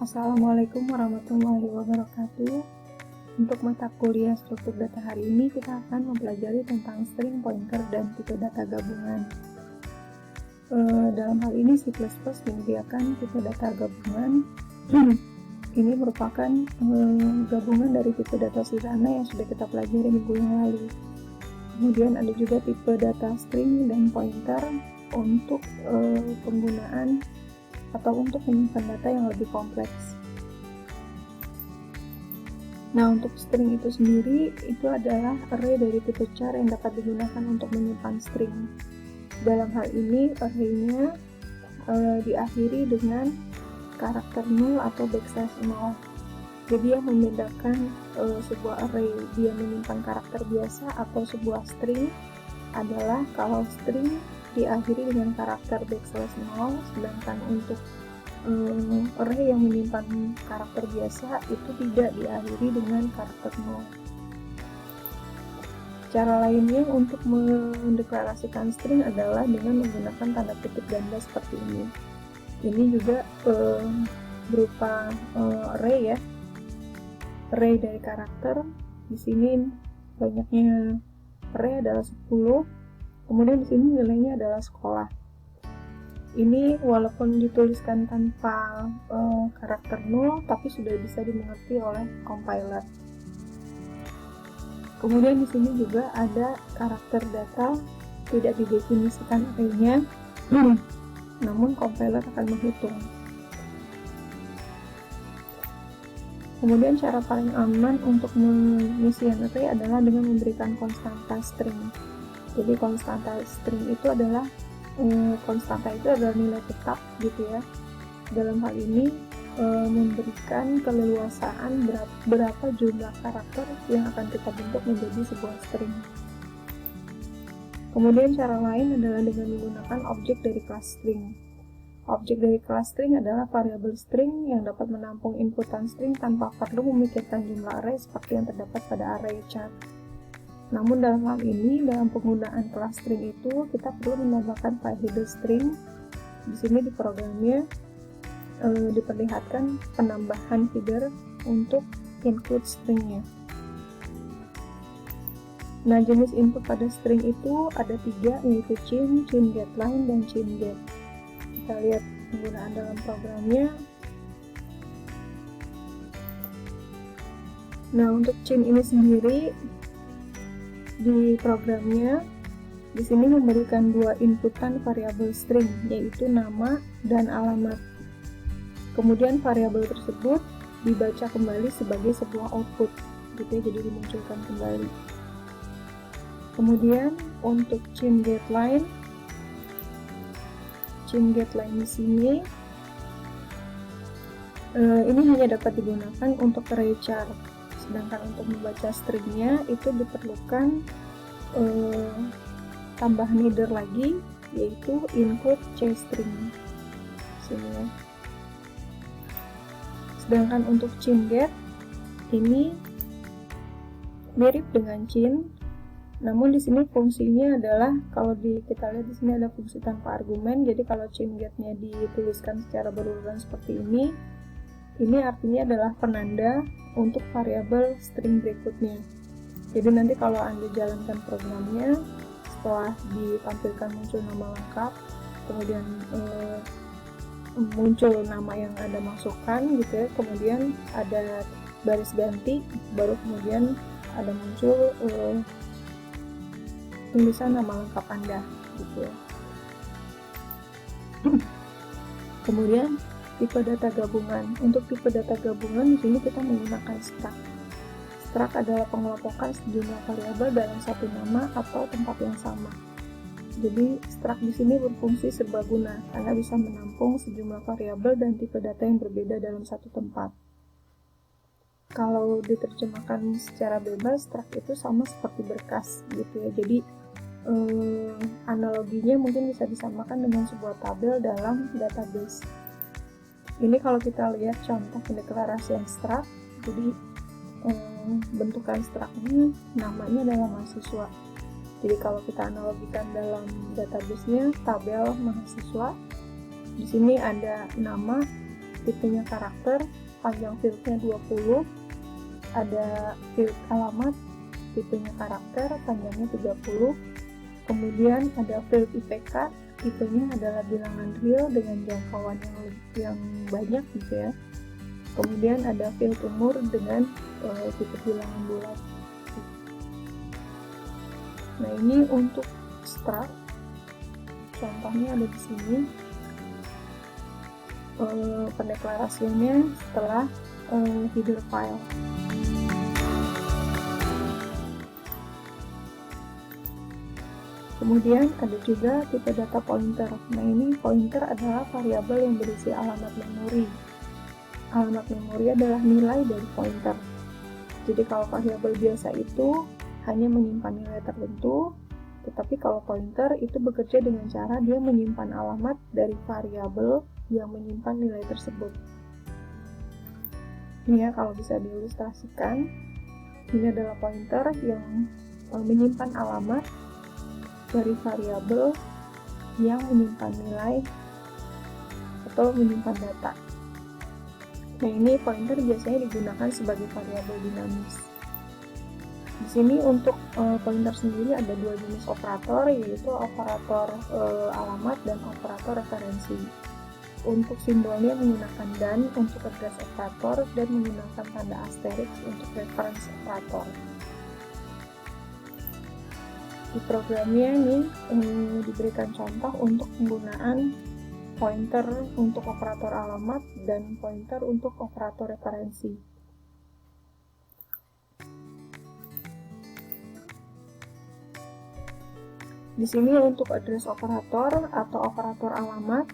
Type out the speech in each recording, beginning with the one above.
Assalamualaikum warahmatullahi wabarakatuh. Untuk mata kuliah struktur data hari ini kita akan mempelajari tentang string, pointer, dan tipe data gabungan. Dalam hal ini C++ menyediakan tipe data gabungan. Ini merupakan gabungan dari tipe data sederhana yang sudah kita pelajari minggu yang lalu. Kemudian ada juga tipe data string dan pointer untuk penggunaan atau untuk menyimpan data yang lebih kompleks. Nah, untuk string itu sendiri, itu adalah array dari tipe char yang dapat digunakan untuk menyimpan string. Dalam hal ini, array-nya diakhiri dengan karakter 0 atau backslash 0. Jadi yang membedakan sebuah array dia menyimpan karakter biasa atau sebuah string adalah kalau string diakhiri dengan karakter backslash 0, sedangkan untuk array yang menyimpan karakter biasa itu tidak diakhiri dengan karakter 0. Cara lainnya untuk mendeklarasikan string adalah dengan menggunakan tanda kutip ganda seperti ini. Ini juga berupa array ya, array dari karakter. Di sini banyaknya array adalah 10. Kemudian di sini nilainya adalah sekolah. Ini walaupun dituliskan tanpa karakter 0, tapi sudah bisa dimengerti oleh compiler. Kemudian di sini juga ada karakter data, tidak didefinisikan array-nya, namun compiler akan menghitung. Kemudian cara paling aman untuk mengisi array adalah dengan memberikan konstanta string. Jadi konstanta string itu adalah nilai tetap gitu ya. Dalam hal ini memberikan keleluasaan berapa jumlah karakter yang akan kita bentuk menjadi sebuah string. Kemudian cara lain adalah dengan menggunakan objek dari kelas string. Objek dari kelas string adalah variabel string yang dapat menampung inputan string tanpa perlu memikirkan jumlah array seperti yang terdapat pada array char. Namun dalam hal ini, dalam penggunaan kelas string itu, kita perlu menambahkan file header string. Di sini di programnya diperlihatkan penambahan header untuk include stringnya. Nah, jenis input pada string itu ada 3, yaitu chain, getLine, dan chain_get. Kita lihat penggunaan dalam programnya. Nah, untuk chain ini sendiri di programnya di sini memberikan 2 inputan variabel string, yaitu nama dan alamat. Kemudian variabel tersebut dibaca kembali sebagai sebuah output, gitu ya, jadi dimunculkan kembali. Kemudian untuk chain getLine di sini ini hanya dapat digunakan untuk array char. Sedangkan untuk membaca stringnya itu diperlukan tambahan header lagi, yaitu include chstring sini. Sedangkan untuk chain_get ini mirip dengan chain, namun di sini fungsinya adalah kalau kita lihat di sini ada fungsi tanpa argumen. Jadi kalau chain_get-nya dituliskan secara berurutan seperti ini artinya adalah penanda untuk variabel string berikutnya. Jadi nanti kalau Anda jalankan programnya, setelah ditampilkan muncul nama lengkap, kemudian muncul nama yang Anda masukkan gitu ya, kemudian ada baris ganti, baru kemudian ada muncul tulisan nama lengkap Anda gitu ya. Kemudian tipe data gabungan. Untuk tipe data gabungan di sini kita menggunakan struct. Struct adalah pengelompokan sejumlah variabel dalam satu nama atau tempat yang sama. Jadi struct di sini berfungsi serbaguna karena bisa menampung sejumlah variabel dan tipe data yang berbeda dalam satu tempat. Kalau diterjemahkan secara bebas, struct itu sama seperti berkas gitu ya. Jadi analoginya mungkin bisa disamakan dengan sebuah tabel dalam database. Ini kalau kita lihat contoh pendeklarasian struct, jadi bentukan struct-nya namanya adalah mahasiswa. Jadi kalau kita analogikan dalam database-nya tabel mahasiswa, di sini ada nama, tipenya karakter, panjang fieldnya 20. Ada field alamat, tipenya karakter, panjangnya 30. Kemudian ada field IPK, tipenya adalah bilangan real dengan jangkauan yang banyak gitu ya. Kemudian ada field umur dengan tipe bilangan bulat. Nah, ini untuk struct, contohnya ada di sini. Pendeklarasiannya setelah header file. Kemudian ada juga tipe data pointer. Nah, ini pointer adalah variabel yang berisi alamat memori. Alamat memori adalah nilai dari pointer. Jadi kalau variabel biasa itu hanya menyimpan nilai tertentu, tetapi kalau pointer itu bekerja dengan cara dia menyimpan alamat dari variabel yang menyimpan nilai tersebut. Ini ya, kalau bisa diilustrasikan, ini adalah pointer yang menyimpan alamat dari variabel yang menyimpan nilai atau menyimpan data. Nah, ini pointer biasanya digunakan sebagai variabel dinamis. Di sini untuk pointer sendiri ada dua jenis operator, yaitu operator alamat dan operator referensi. Untuk simbolnya menggunakan dan untuk address operator dan menggunakan tanda asterisk untuk reference operator. Di programnya ini diberikan contoh untuk penggunaan pointer untuk operator alamat dan pointer untuk operator referensi. Di sini untuk address operator atau operator alamat.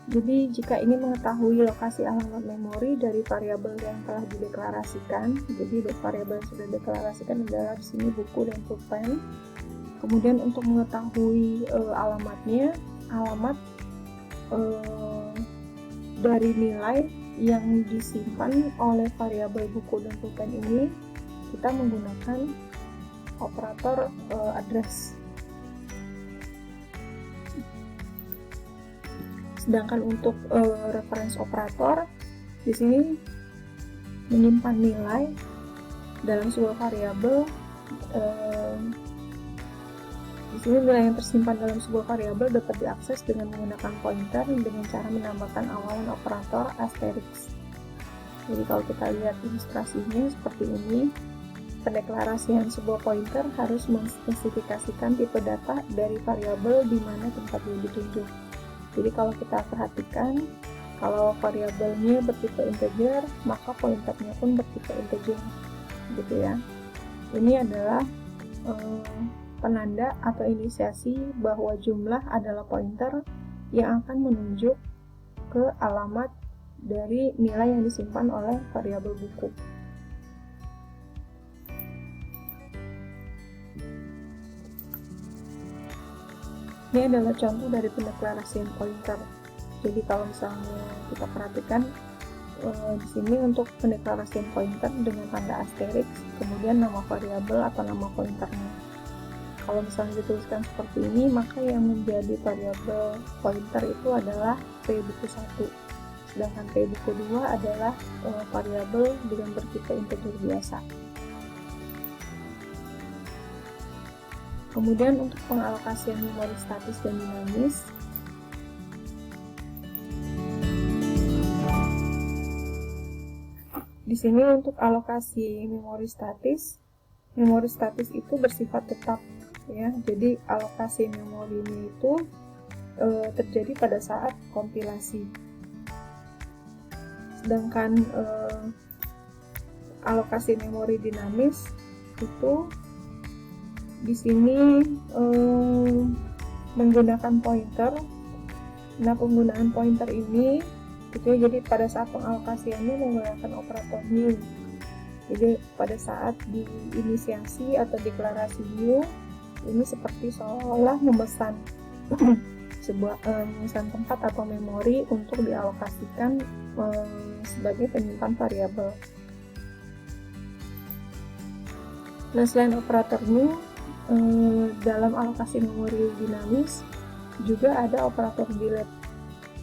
Jadi jika ingin mengetahui lokasi alamat memori dari variabel yang telah dideklarasikan, jadi variabel yang sudah dideklarasikan adalah di sini buku dan pulpen. Kemudian untuk mengetahui alamatnya, alamat dari nilai yang disimpan oleh variabel buku dan pulpen ini, kita menggunakan operator address. Sedangkan untuk reference operator di sini menyimpan nilai dalam sebuah variabel. Di sini nilai yang tersimpan dalam sebuah variabel dapat diakses dengan menggunakan pointer dengan cara menambahkan awalan operator asterisk. Jadi kalau kita lihat ilustrasinya seperti ini, pendeklarasian sebuah pointer harus menspesifikasikan tipe data dari variabel di mana tempatnya ditunjuk. Jadi kalau kita perhatikan, kalau variabelnya bertipe integer, maka pointernya pun bertipe integer, gitu ya. Ini adalah penanda atau inisiasi bahwa jumlah adalah pointer yang akan menunjuk ke alamat dari nilai yang disimpan oleh variabel buku. Ini adalah contoh dari pendeklarasian pointer. Jadi kalau misalnya kita perhatikan di sini untuk pendeklarasian pointer dengan tanda asterisk, kemudian nama variabel atau nama pointernya. Kalau misalnya dituliskan seperti ini, maka yang menjadi variabel pointer itu adalah p buku 1. Sedangkan p buku 2 adalah variabel dengan bertipe integer biasa. Kemudian untuk pengalokasian memori statis dan dinamis, di sini untuk alokasi memori statis itu bersifat tetap, ya. Jadi alokasi memorinya itu terjadi pada saat kompilasi. Sedangkan alokasi memori dinamis itu di sini menggunakan pointer. Nah, penggunaan pointer ini itu ya, jadi pada saat pengalokasiannya menggunakan operator new. Jadi pada saat diinisiasi atau deklarasi new, ini seperti seolah memesan memesan tempat atau memori untuk dialokasikan sebagai penyimpan variabel. Nah, selain operator new, dalam alokasi memori dinamis juga ada operator delete.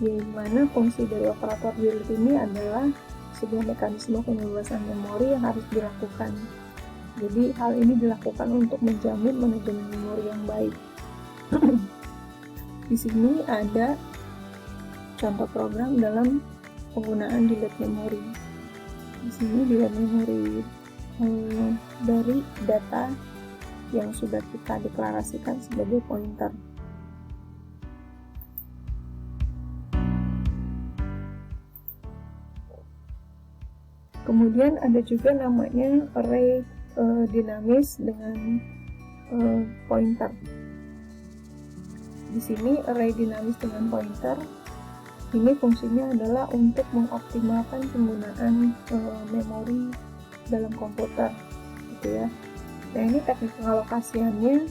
di mana fungsi dari operator delete ini adalah sebuah mekanisme pembebasan memori yang harus dilakukan. Jadi hal ini dilakukan untuk menjamin manajemen memori yang baik. Di sini ada contoh program dalam penggunaan delete memory. Di sini delete memory dari data yang sudah kita deklarasikan sebagai pointer. Kemudian ada juga namanya array dinamis dengan pointer. Di sini array dinamis dengan pointer ini fungsinya adalah untuk mengoptimalkan penggunaan memori dalam komputer, gitu ya. Nah, ini teknik pengalokasiannya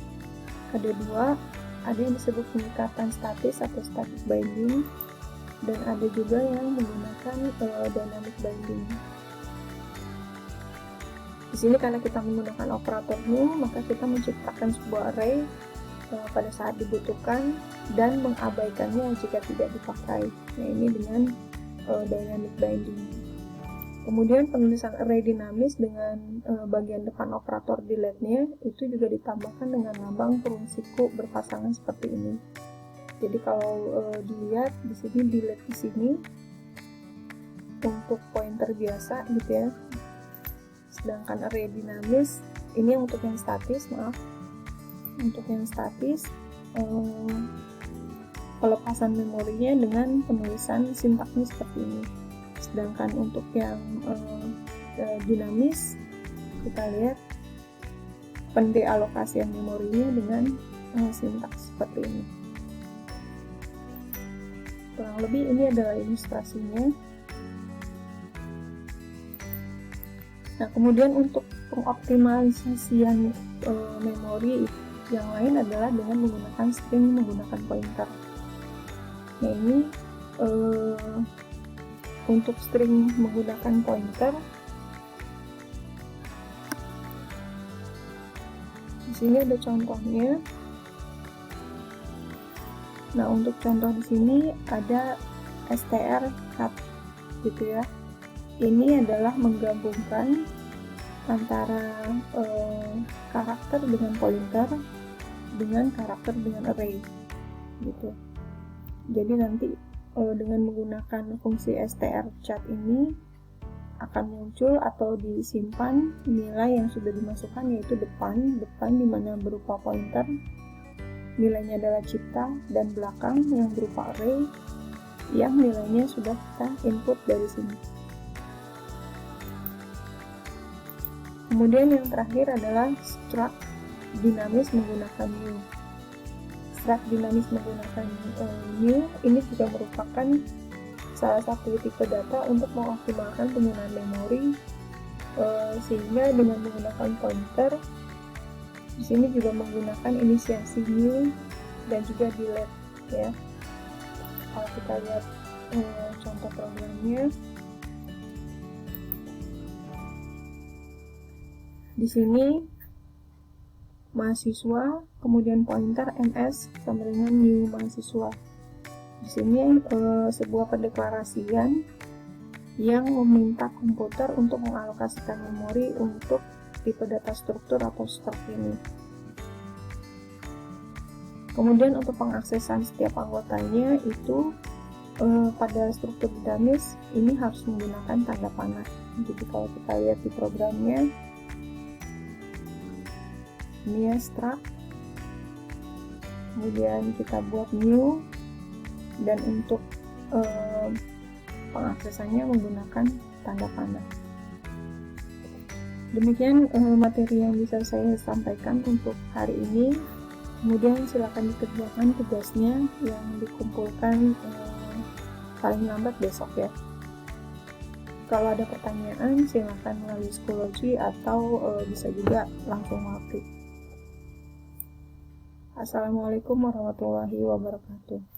ada dua, ada yang disebut penyekatan statis atau static binding, dan ada juga yang menggunakan dynamic binding. Di sini karena kita menggunakan operator new, maka kita menciptakan sebuah array pada saat dibutuhkan dan mengabaikannya jika tidak dipakai. Nah, ini dengan dynamic binding. Kemudian penulisan array dinamis dengan bagian depan operator delete-nya itu juga ditambahkan dengan lambang kurung siku berpasangan seperti ini. Jadi kalau dilihat di sini delete di sini untuk pointer biasa, gitu ya. Sedangkan array dinamis ini untuk yang statis, untuk yang statis pelepasan memorinya dengan penulisan sintaknya seperti ini. Sedangkan untuk yang dinamis kita lihat pendealokasian memorinya dengan sintaks seperti ini. Kurang lebih ini adalah ilustrasinya. Nah, kemudian untuk pengoptimalisasian memori yang lain adalah dengan menggunakan string menggunakan pointer. Nah, ini untuk string menggunakan pointer, di sini ada contohnya. Nah, untuk contoh di sini ada strcat, gitu ya. Ini adalah menggabungkan antara karakter dengan pointer dengan karakter dengan array, gitu. Jadi nanti dengan menggunakan fungsi strcat ini akan muncul atau disimpan nilai yang sudah dimasukkan, yaitu depan dimana berupa pointer, nilainya adalah cipta, dan belakang yang berupa array yang nilainya sudah kita input dari sini. Kemudian yang terakhir adalah struct dinamis menggunakan new. Struct dinamis menggunakan new ini juga merupakan salah satu tipe data untuk mengoptimalkan penggunaan memori, sehingga dengan menggunakan pointer di sini juga menggunakan inisiasi new dan juga delete, ya. Kalau kita lihat contoh programnya, di sini mahasiswa, kemudian pointer ms sama dengan new mahasiswa. Di sini sebuah pendeklarasian yang meminta komputer untuk mengalokasikan memori untuk tipe data struktur atau struct ini. Kemudian untuk pengaksesan setiap anggotanya itu pada struktur dinamis ini harus menggunakan tanda panah. Jadi kalau kita lihat di programnya, ini ya struct, kemudian kita buat new, dan untuk pengaksesannya menggunakan tanda panah. Demikian materi yang bisa saya sampaikan untuk hari ini. Kemudian silakan dikerjakan tugasnya yang dikumpulkan paling lambat besok, ya. Kalau ada pertanyaan silakan melalui Schoology atau bisa juga langsung WhatsApp. Assalamualaikum warahmatullahi wabarakatuh.